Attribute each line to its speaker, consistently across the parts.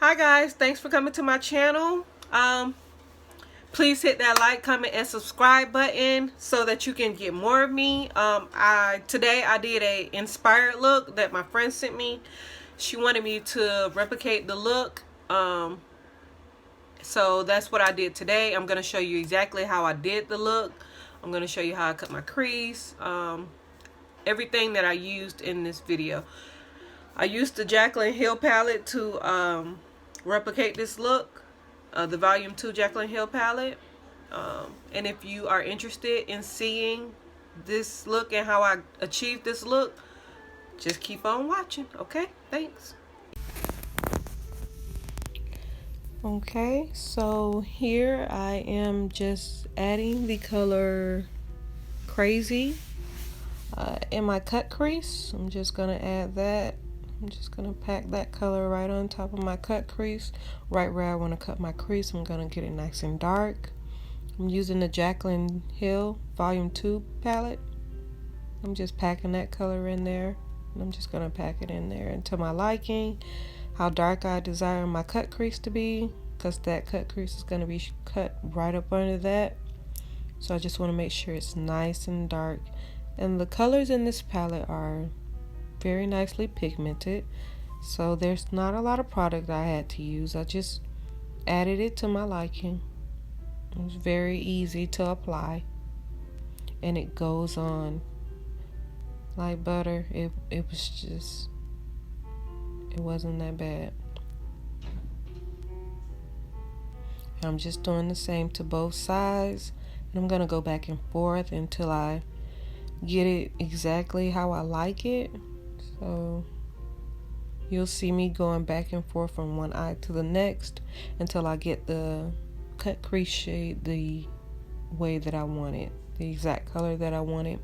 Speaker 1: Hi guys, thanks for coming to my channel. Please hit that like, comment, and subscribe button so that you can get more of me. Today I did a inspired look that my friend sent me. She wanted me to replicate the look. So that's what I did today. I'm gonna show you exactly how I did the look. I'm gonna show you how I cut my crease. Everything that I used in this video. I used the Jaclyn Hill palette to replicate this look, the Volume 2 Jaclyn Hill palette. And if you are interested in seeing this look and how I achieved this look, just keep on watching, okay? Thanks. Okay, so here I am just adding the color Crazy in my cut crease. I'm just going to add that. I'm just going to pack that color right on top of my cut crease, right where I want to cut my crease. I'm going to get it nice and dark. I'm using the Jaclyn Hill Volume 2 palette. I'm just packing that color in there. And I'm just going to pack it in there to my liking, how dark I desire my cut crease to be, because that cut crease is going to be cut right up under that. So I just want to make sure it's nice and dark. And the colors in this palette are very nicely pigmented, so there's not a lot of product I had to use. I just added it to my liking. It was very easy to apply, and it goes on like butter. It wasn't that bad. And I'm just doing the same to both sides, and I'm gonna go back and forth until I get it exactly how I like it. So you'll see me going back and forth from one eye to the next until I get the cut crease shade the way that I want it, the exact color that I want it.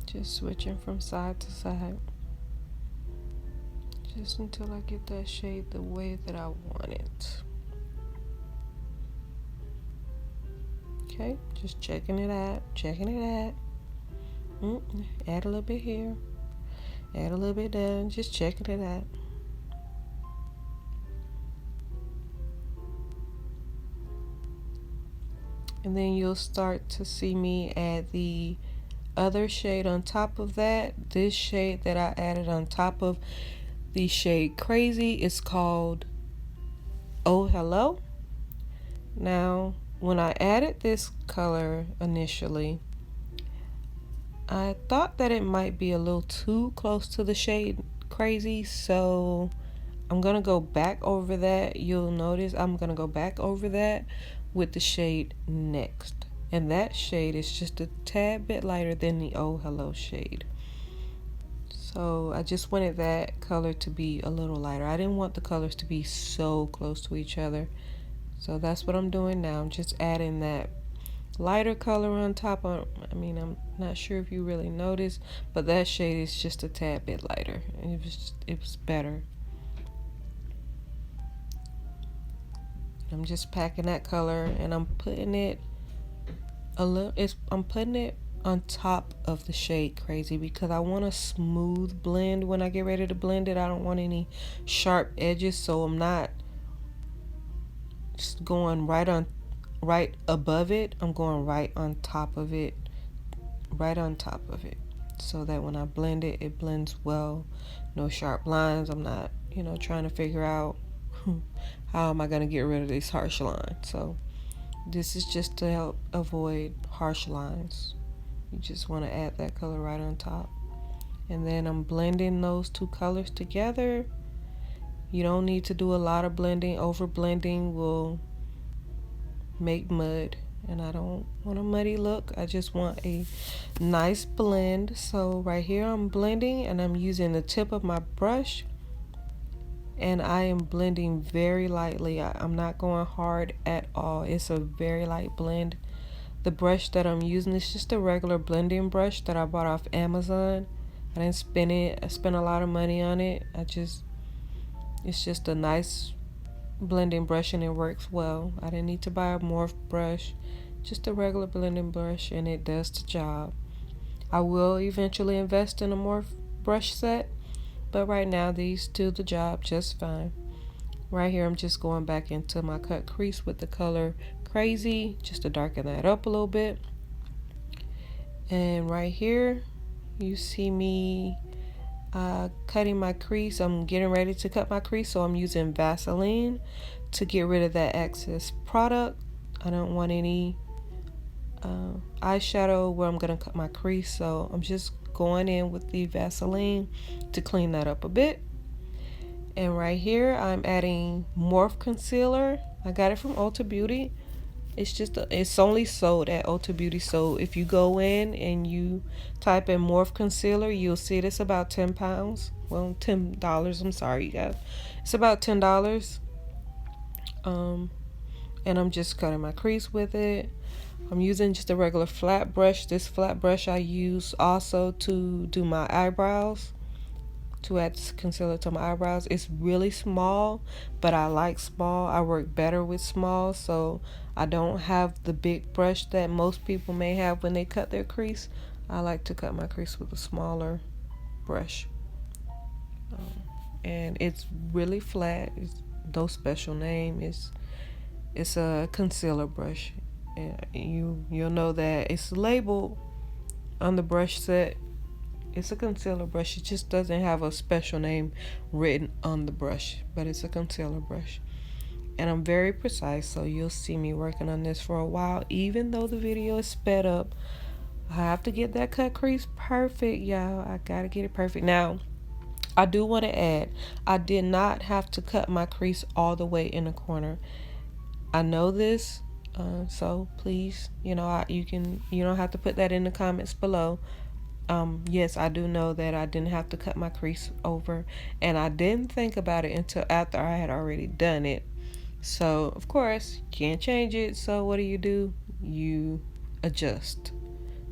Speaker 1: Just switching from side to side, just until I get that shade the way that I want it. Okay, just checking it out. Add a little bit here, add a little bit there, just checking it out. And then you'll start to see me add the other shade on top of that. This shade that I added on top of the shade Crazy is called Oh Hello. Now, when I added this color initially, I thought that it might be a little too close to the shade Crazy, so I'm gonna go back over that. You'll notice I'm gonna go back over that with the shade Next, and that shade is just a tad bit lighter than the Oh Hello shade. So I just wanted that color to be a little lighter. I didn't want the colors to be so close to each other. So that's what I'm doing now. I'm just adding that lighter color on top of, I'm not sure if you really noticed, but that shade is just a tad bit lighter. It was better. I'm just packing that color, and I'm putting it I'm putting it on top of the shade Crazy because I want a smooth blend when I get ready to blend it. I don't want any sharp edges, so I'm not just going right above it. I'm going right on top of it, so that when I blend it, it blends well. No sharp lines. I'm not, trying to figure out how am I going to get rid of these harsh lines. So this is just to help avoid harsh lines. You just want to add that color right on top. And then I'm blending those two colors together. You don't need to do a lot of blending. Over blending will make mud, and I don't want a muddy look. I just want a nice blend. So right here I'm blending, and I'm using the tip of my brush, and I am blending very lightly. I'm not going hard at all. It's a very light blend. The brush that I'm using is just a regular blending brush that I bought off Amazon. I didn't spend it. I spent a lot of money on it. It's just a nice blending brush, and it works well. I didn't need to buy a Morph brush. just a regular blending brush, and it does the job. I will eventually invest in a Morph brush set, but right now these do the job just fine. Right here I'm just going back into my cut crease with the color Crazy, just to darken that up a little bit. And right here you see me cutting my crease. I'm getting ready to cut my crease, so I'm using Vaseline to get rid of that excess product. I don't want any eyeshadow where I'm gonna cut my crease, so I'm just going in with the Vaseline to clean that up a bit. And right here I'm adding Morph concealer. I got it from Ulta Beauty. It's only sold at Ulta Beauty, so if you go in and you type in Morph concealer, you'll see it's about £10. Well, $10. I'm sorry, you guys. It's about $10. And I'm just cutting my crease with it. I'm using just a regular flat brush. This flat brush I use also to do my eyebrows, to add concealer to my eyebrows. It's really small, but I like small. I work better with small, so I don't have the big brush that most people may have when they cut their crease. I like to cut my crease with a smaller brush. And it's really flat. It's no special name. It's a concealer brush. And you'll know that it's labeled on the brush set. It's a concealer brush. It just doesn't have a special name written on the brush, but it's a concealer brush. And I'm very precise, so you'll see me working on this for a while. Even though the video is sped up, I have to get that cut crease perfect, y'all. I gotta get it perfect. Now, I do want to add, I did not have to cut my crease all the way in the corner. I know this, so please, you don't have to put that in the comments below. Yes, I do know that I didn't have to cut my crease over, and I didn't think about it until after I had already done it. So, of course, can't change it. So, what do? You adjust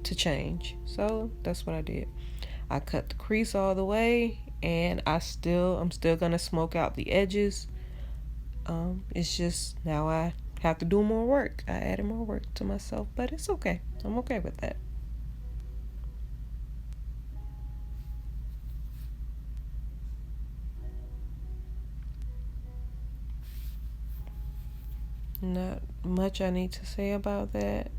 Speaker 1: to change. So, that's what I did. I cut the crease all the way, and I'm still gonna smoke out the edges. It's just now I have to do more work. I added more work to myself, but it's okay. I'm okay with that. Not much I need to say about that.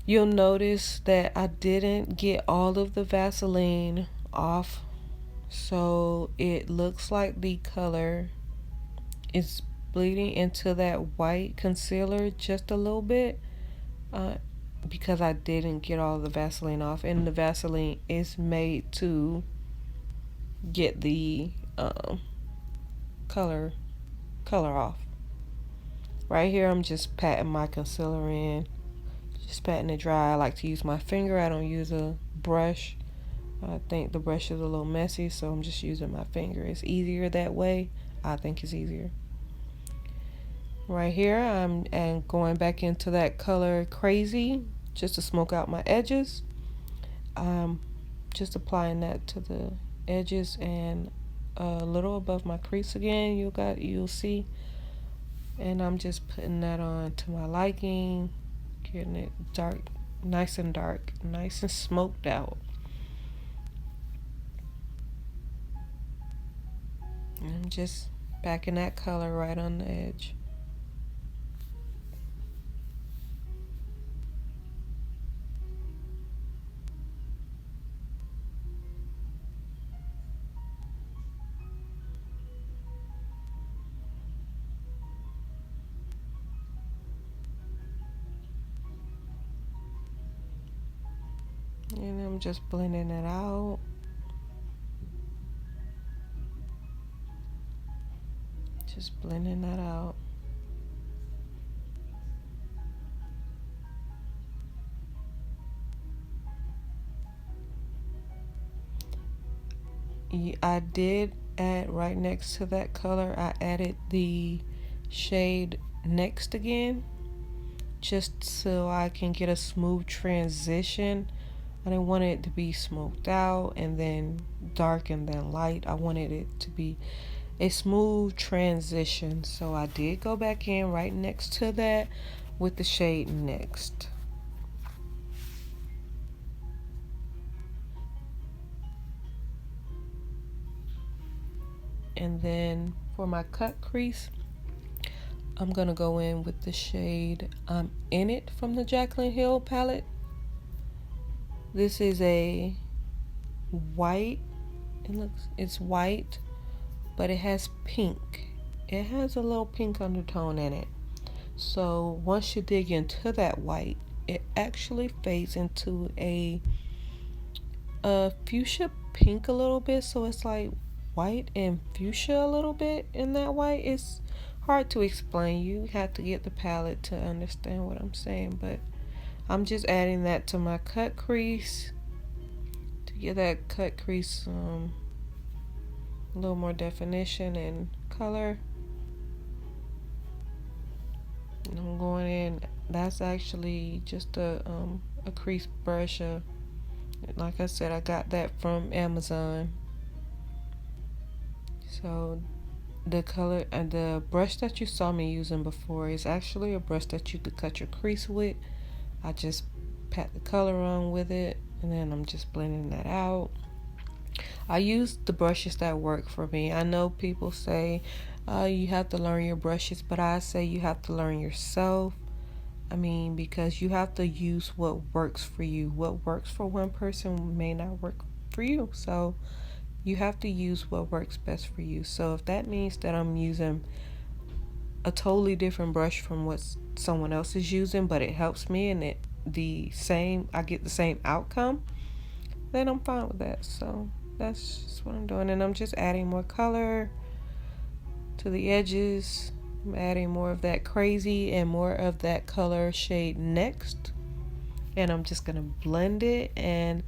Speaker 1: You'll notice that I didn't get all of the Vaseline off, so it looks like the color is bleeding into that white concealer just a little bit, because I didn't get all the Vaseline off, and the Vaseline is made to get the color off. Right here I'm just patting my concealer in, just patting it dry. I like to use my finger. I don't use a brush. I think the brush is a little messy, so I'm just using my finger. It's easier that way. I think it's easier. Right here I'm going back into that color Crazy just to smoke out my edges. Just applying that to the edges and a little above my crease again. You'll see. And I'm just putting that on to my liking, getting it dark, nice and smoked out. And I'm just packing that color right on the edge. And I'm just blending it out. Just blending that out. I did add right next to that color, I added the shade Next again, just so I can get a smooth transition. I didn't want it to be smoked out and then dark and then light. I wanted it to be a smooth transition. So I did go back in right next to that with the shade Next. And then for my cut crease, I'm gonna go in with the shade I'm In It from the Jaclyn Hill palette. This is a white. It's white, but it has pink. It has a little pink undertone in it. So once you dig into that white, it actually fades into a fuchsia pink a little bit. So it's like white and fuchsia a little bit in that white. It's hard to explain. You have to get the palette to understand what I'm saying, but I'm just adding that to my cut crease to get that cut crease a little more definition and color. And I'm going in. That's actually just a crease brush. Like I said, I got that from Amazon. So the color and the brush that you saw me using before is actually a brush that you could cut your crease with. I just pat the color on with it, and then I'm just blending that out. I use the brushes that work for me. I know people say you have to learn your brushes, but I say you have to learn yourself. I mean, because you have to use what works for you. What works for one person may not work for you. So you have to use what works best for you. So if that means that I'm using a totally different brush from what someone else is using, but it helps me and I get the same outcome, then I'm fine with that. So that's just what I'm doing. And I'm just adding more color to the edges. I'm adding more of that crazy and more of that color shade Next. And I'm just going to blend it. And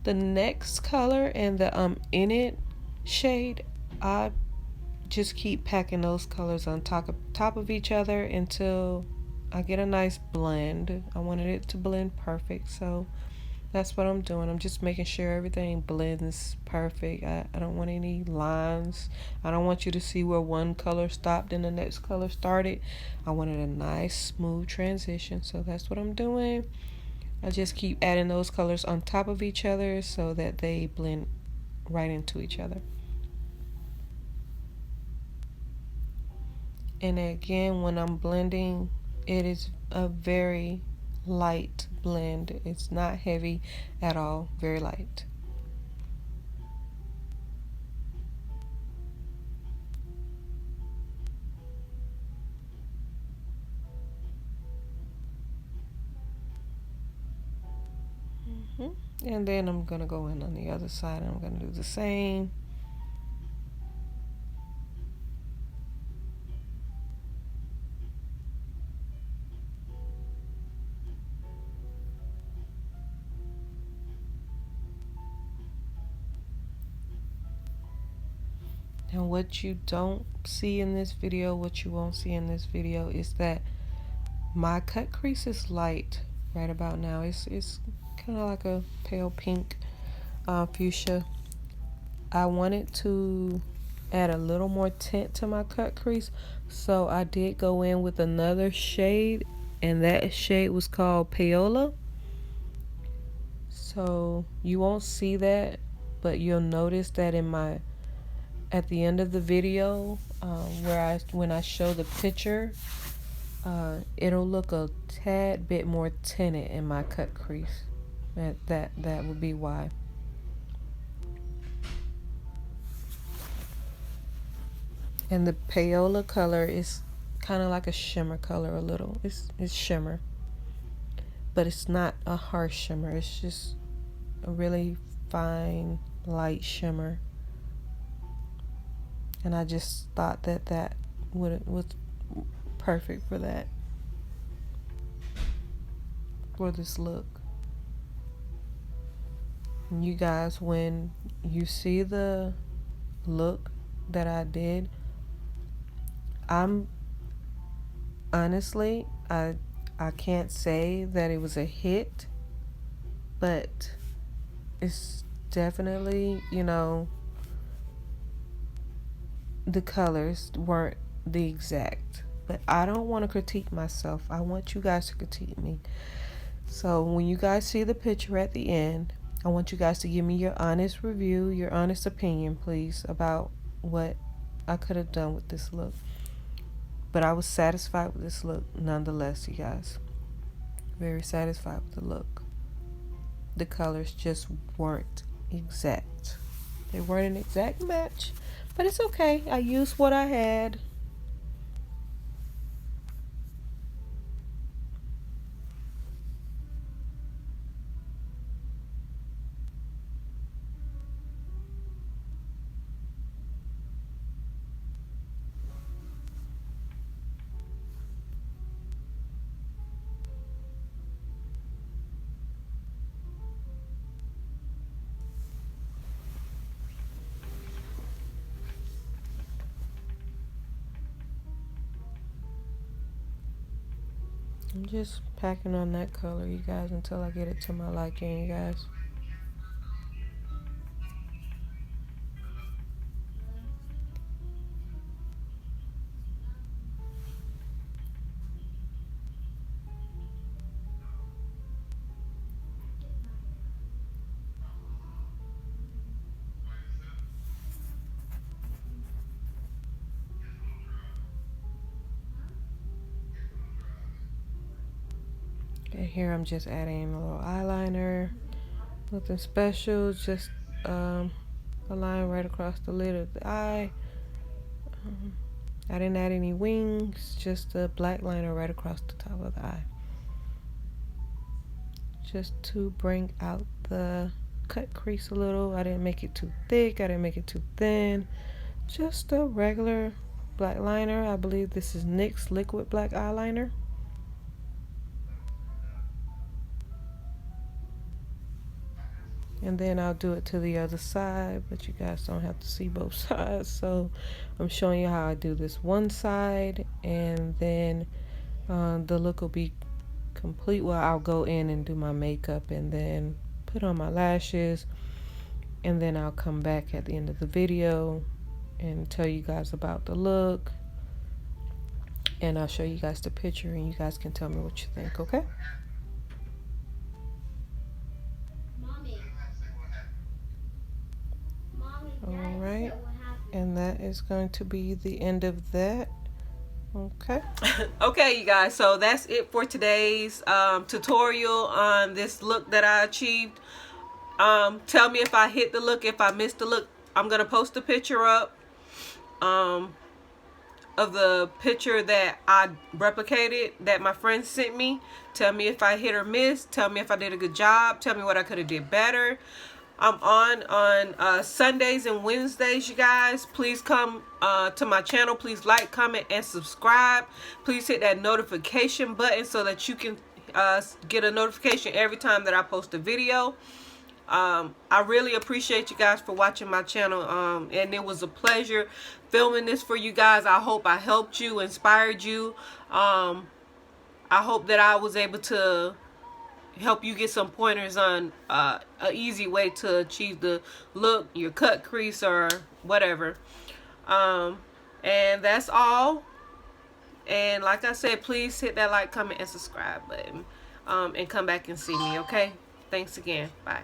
Speaker 1: the Next color and the In It shade, I just keep packing those colors on top of each other until I get a nice blend. I wanted it to blend perfect, so that's what I'm doing. I'm just making sure everything blends perfect. I don't want any lines. I don't want you to see where one color stopped and the next color started. I wanted a nice smooth transition, so that's what I'm doing. I just keep adding those colors on top of each other so that they blend right into each other. And again, when I'm blending, it is a very light blend. It's not heavy at all, very light. And then I'm gonna go in on the other side and I'm gonna do the same. And what you don't see in this video, what you won't see in this video, is that my cut crease is light right about now. It's kind of like a pale pink fuchsia. I wanted to add a little more tint to my cut crease, so I did go in with another shade, and that shade was called Paola. So you won't see that, but you'll notice that at the end of the video, when I show the picture, it'll look a tad bit more tinted in my cut crease. That would be why. And the Paola color is kind of like a shimmer color a little. It's shimmer, but it's not a harsh shimmer. It's just a really fine light shimmer. And I just thought that was perfect for that, for this look. And you guys, when you see the look that I did, I'm honestly, I can't say that it was a hit, but it's definitely, the colors weren't the exact but I don't want to critique myself. I want you guys to critique me. So when you guys see the picture at the end, I want you guys to give me your honest review, your honest opinion, please, about what I could have done with this look. But I was satisfied with this look nonetheless, you guys. Very satisfied with the look. The colors just weren't exact. They weren't an exact match, but it's okay. I used what I had. I'm just packing on that color, you guys, until I get it to my liking, you guys. And here I'm just adding a little eyeliner. Nothing special, just a line right across the lid of the eye. I didn't add any wings, just a black liner right across the top of the eye. Just to bring out the cut crease a little. I didn't make it too thick, I didn't make it too thin. Just a regular black liner. I believe this is NYX liquid black eyeliner. And then I'll do it to the other side, but you guys don't have to see both sides. So I'm showing you how I do this one side, and then the look will be complete. Well, I'll go in and do my makeup and then put on my lashes, and then I'll come back at the end of the video and tell you guys about the look, and I'll show you guys the picture, and you guys can tell me what you think, okay? Alright, and that is going to be the end of that. Okay. Okay, you guys, so that's it for today's tutorial on this look that I achieved. Tell me if I hit the look, if I missed the look. I'm gonna post a picture up of the picture that I replicated that my friend sent me. Tell me if I hit or missed. Tell me if I did a good job. Tell me what I could have did better. I'm on Sundays and Wednesdays, you guys. Please come to my channel. Please like, comment, and subscribe. Please hit that notification button so that you can get a notification every time that I post a video. I really appreciate you guys for watching my channel, and it was a pleasure filming this for you guys. I hope I helped you, inspired you. I hope that I was able to help you get some pointers on an easy way to achieve the look, your cut crease, or whatever. And that's all. And like I said, please hit that like, comment, and subscribe button, and come back and see me, okay? Thanks again. Bye.